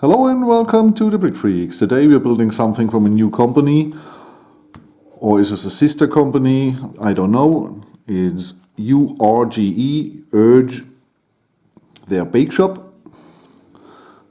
Hello and welcome to the Brick Freaks. Today we are building something from a new company, or is this a sister company? I don't know. It's Urge, their bake shop.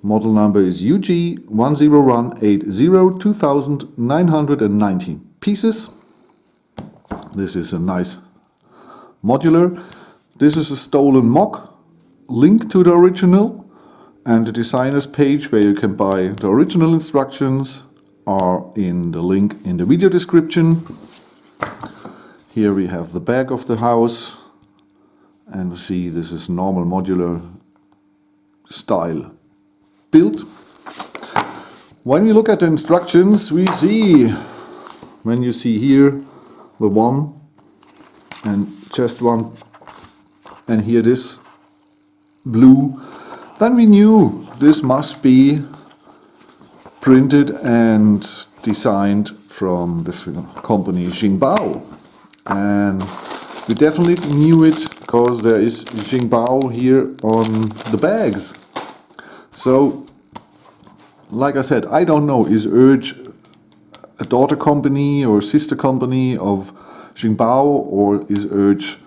Model number is UG10180 2919 pieces. This is a nice modular. This is a stolen mock, link to the original. And the designer's page where you can buy the original instructions are in the link in the video description. Here we have the back of the house, and we see this is normal modular style build. When we look at the instructions, we see, when you see here the one and just one, and here this blue, then we knew this must be printed and designed from the company Jingbao. And we definitely knew it because there is Jingbao here on the bags. So, like I said, I don't know, is Urge a daughter company or sister company of Jingbao, or is Urge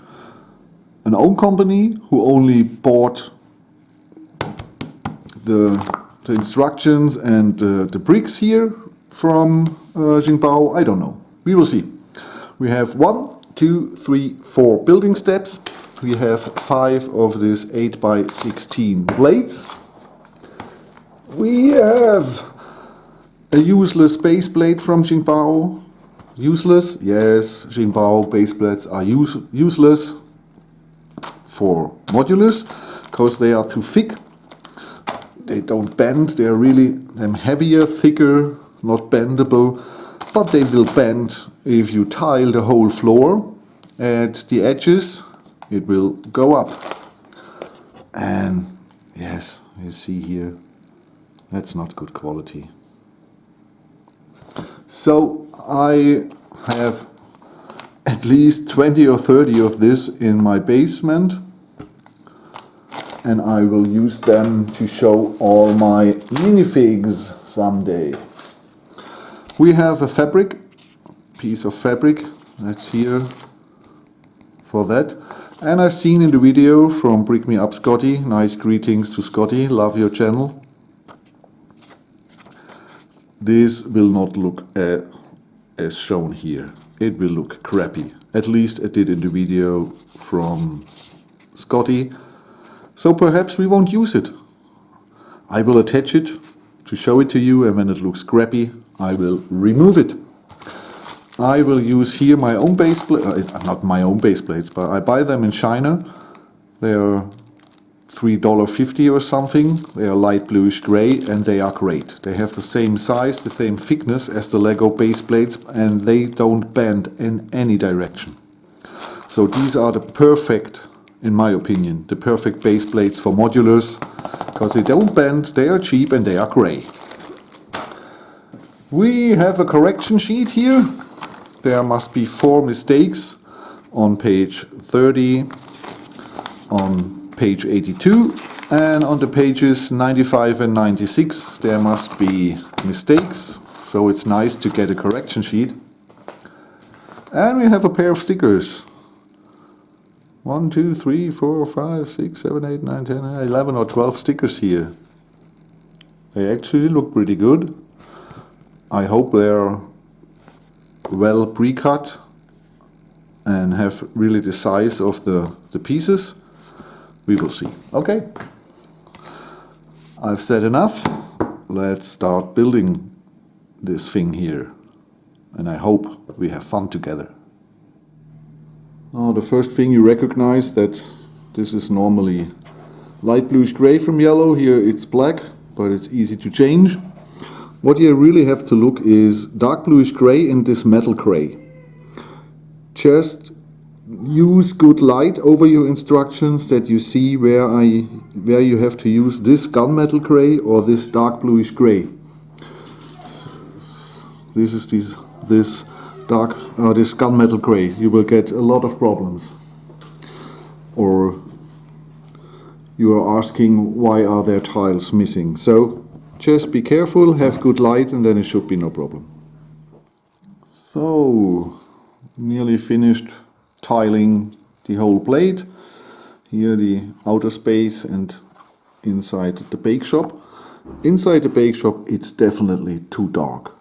an own company who only bought the instructions and the bricks here from Jingbao? I don't know. We will see. We have 1, 2, 3, 4 building steps. We have 5 of these 8x16 blades. We have a useless base plate from Jingbao. Useless? Yes, Jingbao base plates are useless for modulars because they are too thick. They don't bend, they are really heavier, thicker, not bendable, but they will bend if you tile the whole floor. At the edges it will go up. And yes, you see here, that's not good quality. So I have at least 20 or 30 of this in my basement, and I will use them to show all my minifigs someday. We have a piece of fabric, that's here for that. And I've seen in the video from Brick Me Up Scotty, nice greetings to Scotty, love your channel. This will not look as shown here. It will look crappy. At least it did in the video from Scotty. So perhaps we won't use it. I will attach it to show it to you, and when it looks crappy, I will remove it. I will use here my own base plate, not my own base plates, but I buy them in China. They are $3.50 or something. They are light bluish gray and they are great. They have the same size, the same thickness as the Lego base plates, and they don't bend in any direction. So these are the perfect, in my opinion, the perfect base plates for modulars, because they don't bend, they are cheap, and they are grey. We have a correction sheet here. There must be 4 mistakes on page 30, on page 82, and on the pages 95 and 96 there must be mistakes, so it's nice to get a correction sheet. And we have a pair of stickers. 1, 2, 3, 4, 5, 6, 7, 8, 9, 10, 11 or 12 stickers here. They actually look pretty good. I hope they're well pre-cut and have really the size of the pieces. We will see. Okay. I've said enough. Let's start building this thing here. And I hope we have fun together. The first thing you recognize that this is normally light bluish gray from yellow. Here it's black, but it's easy to change. What you really have to look is dark bluish gray and this metal gray. Just use good light over your instructions that you see where you have to use this gunmetal gray or this dark bluish gray. This is this gunmetal gray. You will get a lot of problems. Or you are asking why are there tiles missing. So Just be careful, have good light, and then it should be no problem. So, nearly finished tiling the whole plate. Here the outer space and inside the bake shop. Inside the bake shop it's definitely too dark.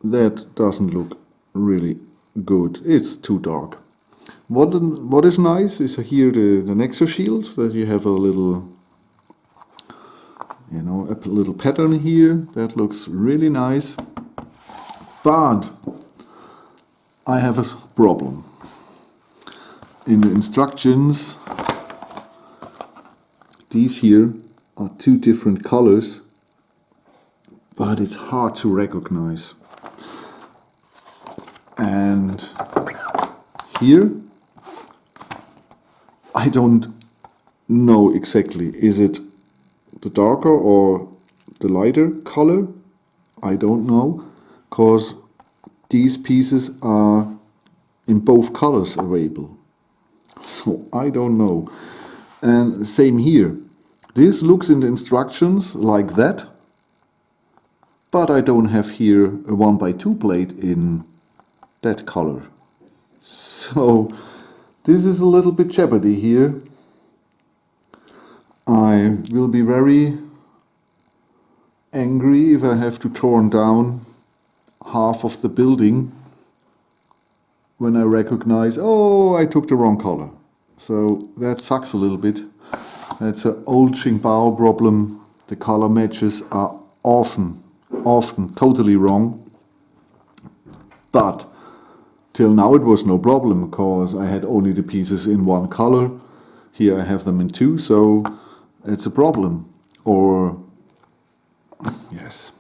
That doesn't look really good. It's too dark. What is nice is here the Nexo shield, that you have a little, you know, a little pattern here. That looks really nice. But I have a problem. In the instructions, these here are two different colors, but it's hard to recognize. And here, I don't know exactly. Is it the darker or the lighter color? I don't know, because these pieces are in both colors available. So I don't know. And same here. This looks in the instructions like that, but I don't have here a 1x2 plate in that color. So this is a little bit jeopardy here. I will be very angry if I have to torn down half of the building when I recognize, oh, I took the wrong color. So that sucks a little bit. That's an old Xingbao problem. The color matches are often totally wrong. But till now it was no problem, because I had only the pieces in one color. Here I have them in two, so it's a problem. Or, yes,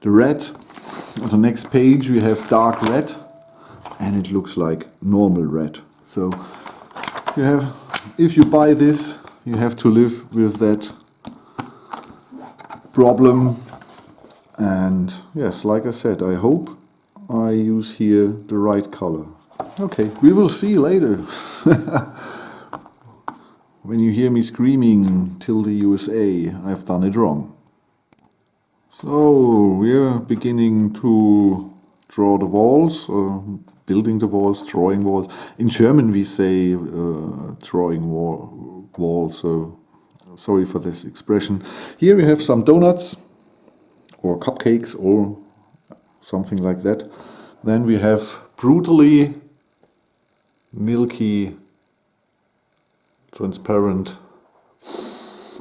the red. On the next page we have dark red, and it looks like normal red. So you have, if you buy this, you have to live with that problem. And yes, like I said, I hope I use here the right color. Okay, we will see later. When you hear me screaming till the USA, I've done it wrong. So we're beginning to draw the walls, or building the walls, drawing walls. In German we say drawing walls, so sorry for this expression. Here we have some donuts or cupcakes or something like that. Then we have brutally milky, transparent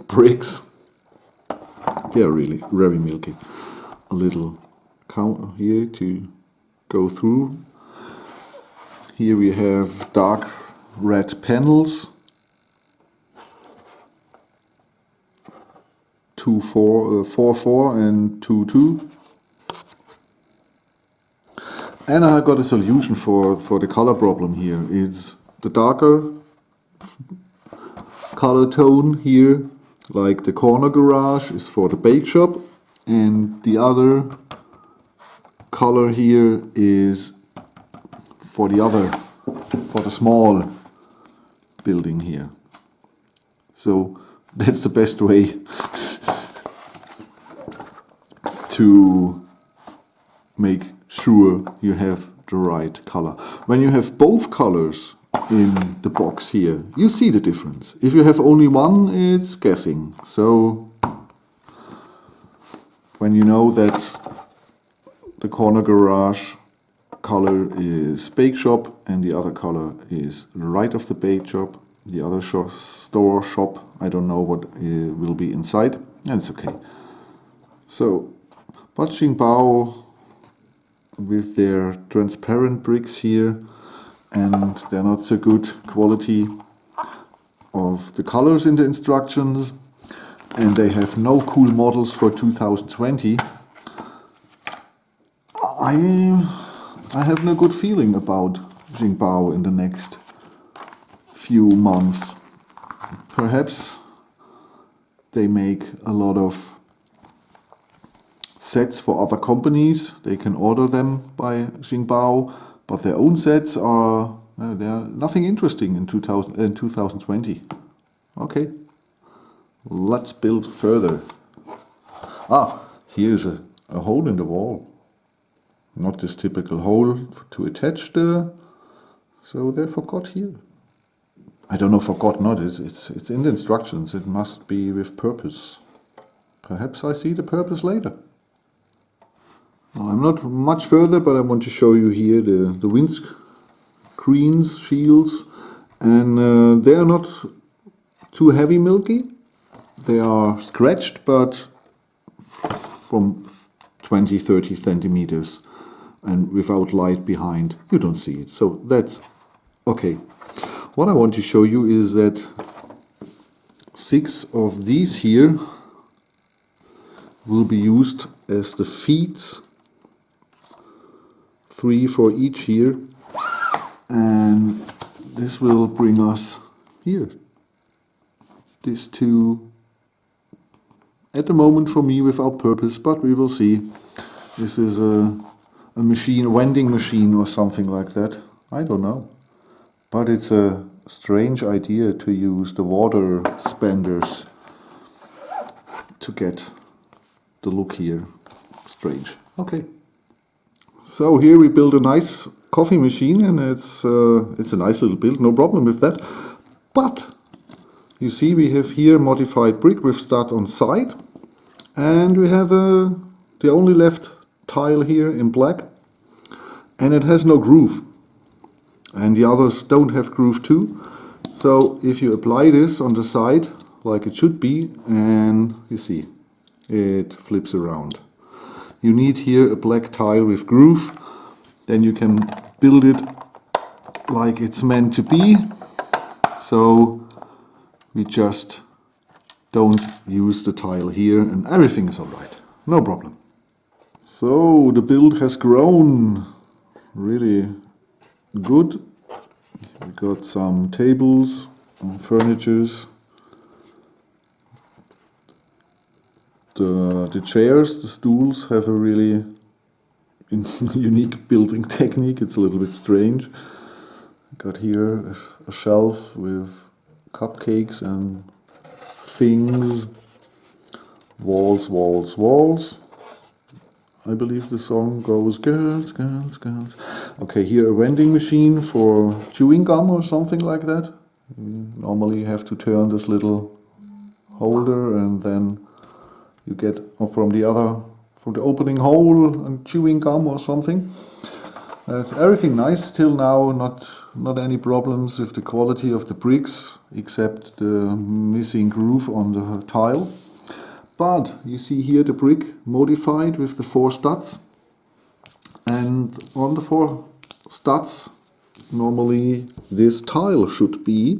bricks. They're really very milky. A little counter here to go through. Here we have dark red panels. 4-4 and 2-2. And I got a solution for the color problem here. It's the darker color tone here, like the corner garage, is for the bake shop, and the other color here is for the small building here. So that's the best way to make sure you have the right color. When you have both colors in the box here, you see the difference. If you have only one, it's guessing. So when you know that the corner garage color is bake shop and the other color is right of the bake shop, the other store shop, I don't know what will be inside, and it's okay. So, but Xingbao with their transparent bricks here, and they're not so good quality of the colors in the instructions, and they have no cool models for 2020. I have no good feeling about Xingbao in the next few months. Perhaps they make a lot of sets for other companies. They can order them by Xingbao, but their own sets are they're nothing interesting in 2020. Okay, let's build further. Here's a hole in the wall. Not this typical hole to attach the... So they forgot here. I don't know, forgot not. It's in the instructions. It must be with purpose. Perhaps I see the purpose later. Well, I'm not much further, but I want to show you here the windscreens, shields. And they are not too heavy milky. They are scratched, but from 20-30 centimeters. And without light behind, you don't see it. So that's okay. What I want to show you is that 6 of these here will be used as the feet, 3 for each here, and this will bring us here. These 2 at the moment for me without purpose, but we will see. This is a machine, a vending machine or something like that. I don't know. But it's a strange idea to use the water spanders to get the look here. Strange. Okay. So here we build a nice coffee machine, and it's a nice little build, no problem with that. But you see we have here modified brick with stud on side, and we have the only left tile here in black, and it has no groove, and the others don't have groove too. So if you apply this on the side like it should be, and you see it flips around. You need here a black tile with groove, then you can build it like it's meant to be. So we just don't use the tile here and everything is alright, no problem. So the build has grown really good. We got some tables and furnitures. The chairs, the stools have a really unique building technique. It's a little bit strange. Got here a shelf with cupcakes and things. Walls, walls, walls. I believe the song goes girls, girls, girls. Okay, here a vending machine for chewing gum or something like that. Normally you have to turn this little holder and then you get from the opening hole and chewing gum or something. That's everything nice till now. Not any problems with the quality of the bricks except the missing groove on the tile. But you see here the brick modified with the 4 studs, and on the 4 studs normally this tile should be,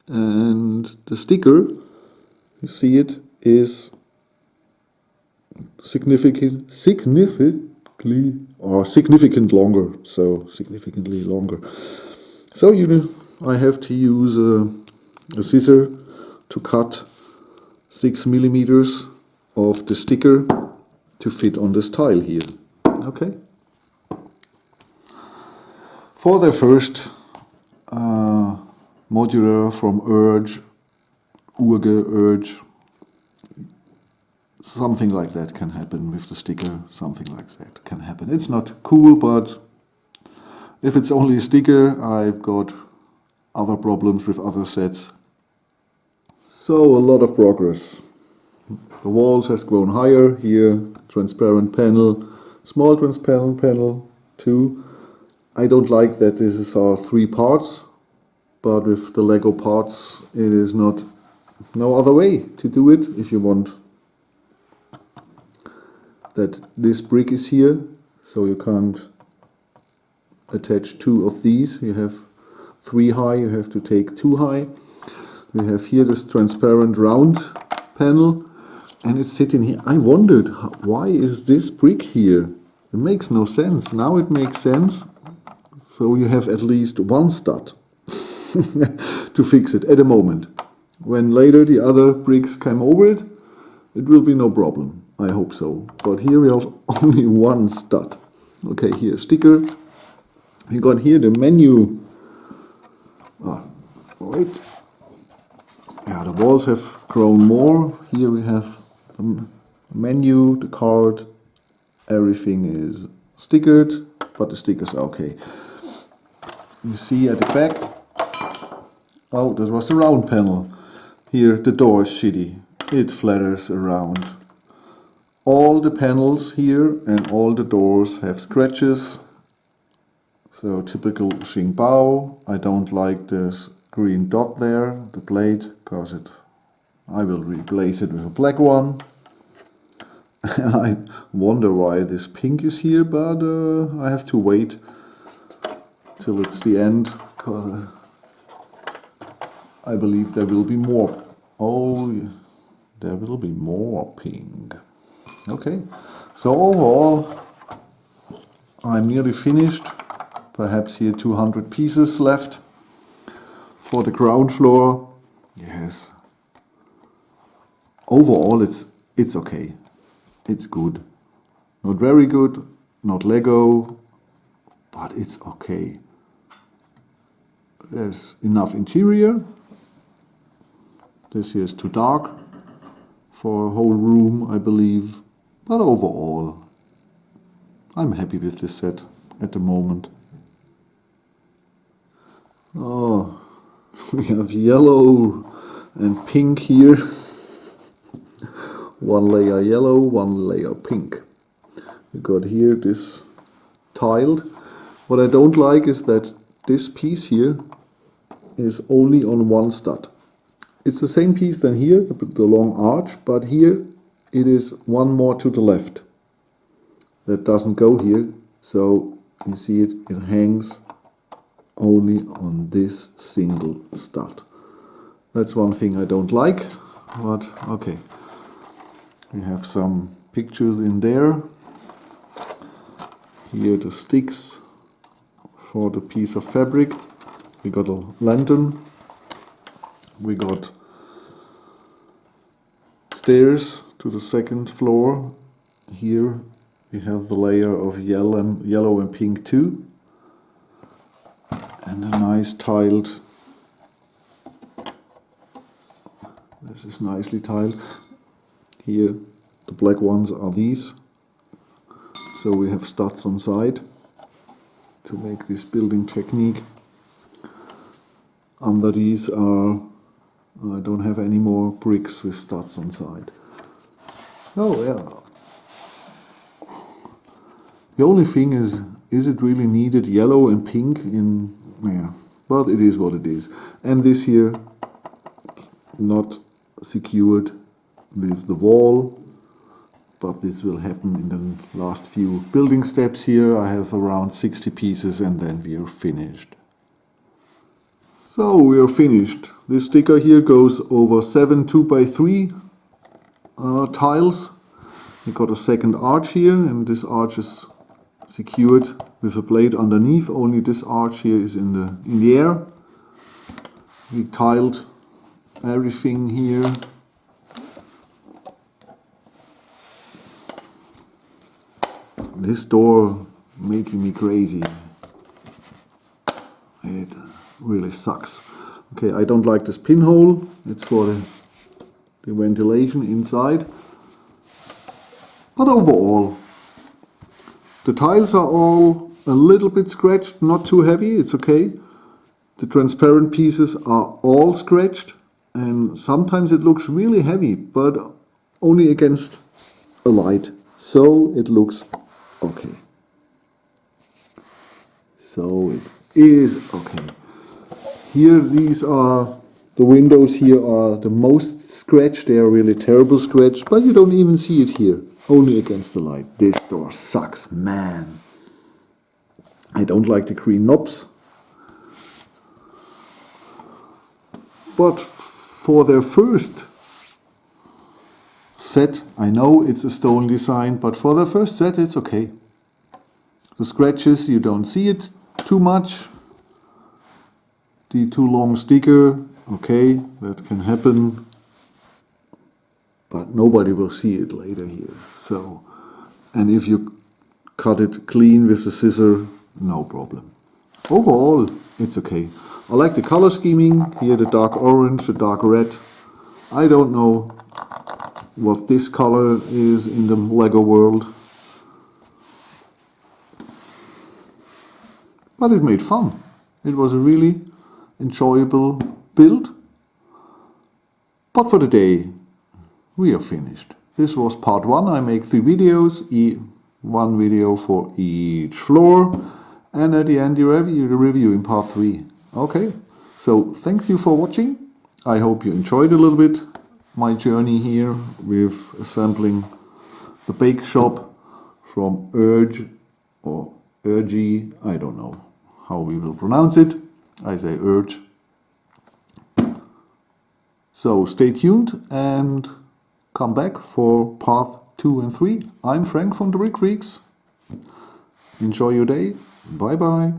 and the sticker, you see it, is significantly longer. So significantly longer. So I have to use a scissor to cut 6 millimeters of the sticker to fit on this tile here. Okay. For the first modular from Urge, something like that can happen with the sticker. Something like that can happen. It's not cool, but if it's only a sticker, I've got other problems with other sets. So a lot of progress. The walls has grown higher. Here, transparent panel, small transparent panel, 2. I don't like that this are 3 parts, but with the Lego parts, it is no other way to do it. If you want that this brick is here, so you can't attach 2 of these. You have 3 high, you have to take 2 high. We have here this transparent round panel, and it's sitting here. I wondered, why is this brick here? It makes no sense. Now it makes sense. So you have at least 1 stud to fix it at the moment. When later the other bricks come over it, it will be no problem. I hope so. But here we have only 1 stud. Okay, here sticker. We got here the menu. Wait. Yeah, the walls have grown more. Here we have menu, the card, everything is stickered, but the stickers are okay. You see at the back, oh, that was the round panel. Here the door is shitty, it flatters around. All the panels here and all the doors have scratches. So typical Xingbao. I don't like this green dot there, the blade, because I will replace it with a black one. I wonder why this pink is here, but I have to wait till it's the end, because I believe there will be more. Oh, there will be more pink. Okay, so overall I'm nearly finished. Perhaps here 200 pieces left for the ground floor. Yes. Overall it's okay. It's good. Not very good, not Lego, but it's okay. There's enough interior. This here is too dark for a whole room, I believe. But overall, I'm happy with this set at the moment. Oh, we have yellow and pink here. One layer yellow, one layer pink. We got here this tiled. What I don't like is that this piece here is only on one stud. It's the same piece than here, the long arch, but here it is one more to the left. That doesn't go here, so you see it hangs only on this single stud. That's one thing I don't like, but okay. We have some pictures in there. Here the sticks for the piece of fabric. We got a lantern. We got stairs to the second floor. Here we have the layer of yellow and pink too. And a nice tiled. This is nicely tiled. Here the black ones are these. So we have studs on side to make this building technique. Under these are, I don't have any more bricks with studs on side. Oh yeah. The only thing is it really needed yellow and pink in, yeah, but it is what it is. And this here, not secured with the wall, but this will happen in the last few building steps here. I have around 60 pieces and then we are finished. So we are finished. This sticker here goes over 7 2x3 tiles. We got a second arch here, and this arch is secured with a blade underneath. Only this arch here is in the air. We tiled everything here. This door making me crazy. It really sucks. Okay, I don't like this pinhole. It's for the ventilation inside. But overall, the tiles are all a little bit scratched, not too heavy, it's okay. The transparent pieces are all scratched, and sometimes it looks really heavy, but only against a light. So it looks okay. So it is okay. Here, these are, the windows here are the most scratched. They are really terrible scratched, but you don't even see it here. Only against the light. This door sucks, man. I don't like the green knobs. But for their first set, I know it's a stone design, but for their first set it's okay. The scratches, you don't see it too much. The too long sticker, okay, that can happen. But nobody will see it later here. So, and if you cut it clean with the scissor, no problem. Overall, it's okay. I like the color scheming. Here the dark orange, the dark red. I don't know what this color is in the Lego world. But it made fun. It was a really enjoyable build. But for today, we are finished. This was part 1. I make 3 videos, one video for each floor, and at the end the review in part 3. Okay, so thank you for watching. I hope you enjoyed a little bit my journey here with assembling the bake shop from Urge or Urgy, I don't know how we will pronounce it. I say Urge. So stay tuned and come back for part 2 and 3. I'm Frank from the Brick Freaks. Enjoy your day. Bye bye.